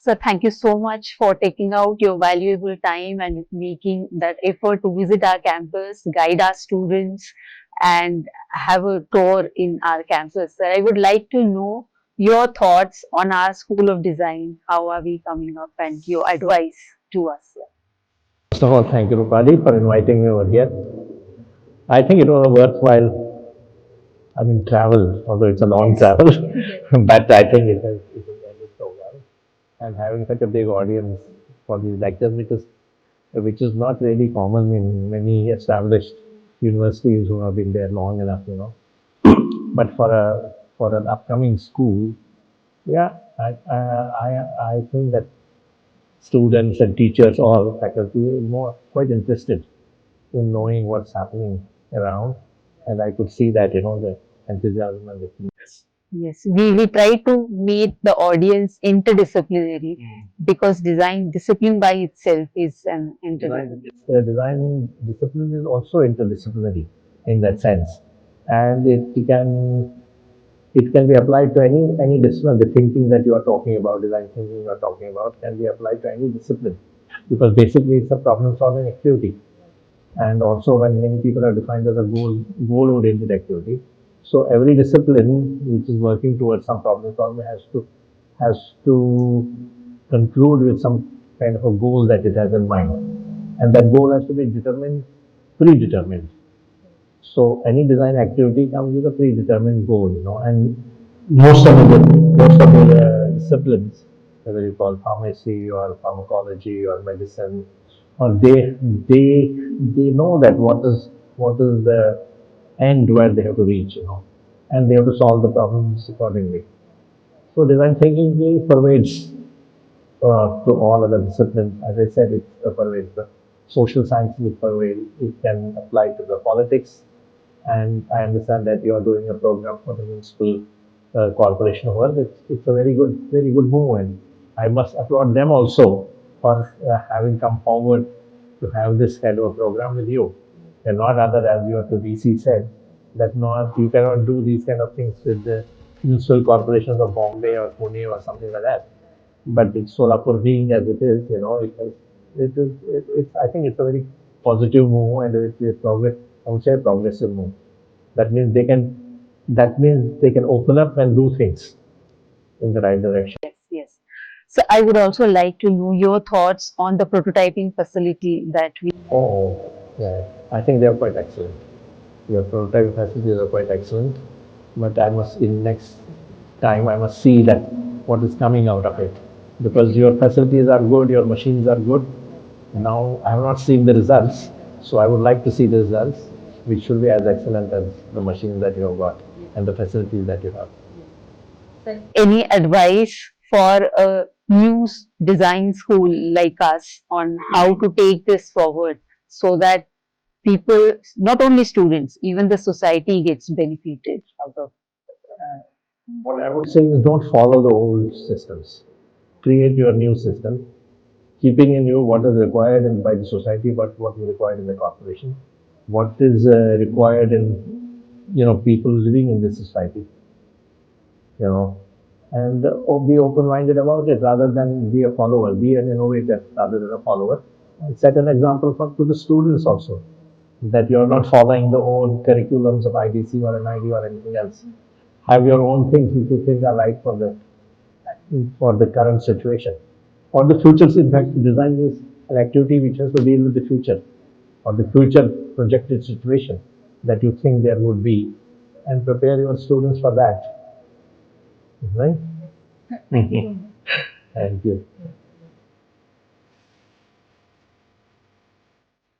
So thank you so much for taking out your valuable time and making that effort to visit our campus, guide our students, and have a tour in our campus. So I would like to know your thoughts on our School of Design. How are we coming up, and your advice to us? First of all, thank you, Rupali, for inviting me over here. I think it was a worthwhile, travel, although it's a long travel, but I think it has ended so well. And having such a big audience for these lectures, which is not really common in many established universities who have been there long enough. But for an upcoming school, yeah, I think that students and teachers, all faculty, more quite interested in knowing what's happening around, and I could see that the enthusiasm and the Yes, we try to make the audience interdisciplinary because design discipline by itself is an interdisciplinary. design discipline is also interdisciplinary in that sense, and it can be applied to any discipline. The thinking that you are talking about, design thinking you are talking about, can be applied to any discipline because basically it's a problem solving activity. And also when many people are defined as a goal-oriented activity. So every discipline which is working towards some problem solving has to conclude with some kind of a goal that it has in mind, and that goal has to be predetermined. So any design activity comes with a predetermined goal, and most of the disciplines, whether you call pharmacy or pharmacology or medicine, or they know that what is the end where they have to reach, and they have to solve the problems accordingly. So design thinking pervades to all other disciplines. As I said, it pervades the social sciences, it pervades, it can apply to the politics. And I understand that you are doing a program for the municipal corporation of work. It's a very good move, and I must applaud them also for having come forward to have this kind of a program with you, and not other, as your VC said, that not you cannot do these kind of things with the municipal corporations of Bombay or Pune or something like that. But with Solapur being as it is, I think it's a very positive move, and it's a I would say a progressive move. That means they can open up and do things in the right direction. Yes, yes. So I would also like to know your thoughts on the prototyping facility that we. Oh, yeah. I think they are quite excellent. Your prototype facilities are quite excellent, but in next time, I must see that what is coming out of it. Because your facilities are good, your machines are good. Now, I have not seen the results, so I would like to see the results, which should be as excellent as the machines that you have got and the facilities that you have. Any advice for a new design school like us on how to take this forward so that people, not only students, even the society gets benefited out of. What I would say is don't follow the old systems. Create your new system, keeping in view what is required by the society, but what is required in the corporation, what is required in people living in this society, you know, and be open-minded about it rather than be a follower. Be an innovator rather than a follower, and set an example to the students also that you're not following the old curriculums of IDC or NID or anything else. Have your own things which you think are right for the current situation or the future. In fact, design is an activity which has to deal with the future or the future projected situation that you think there would be, and prepare your students for that. Right? Thank you.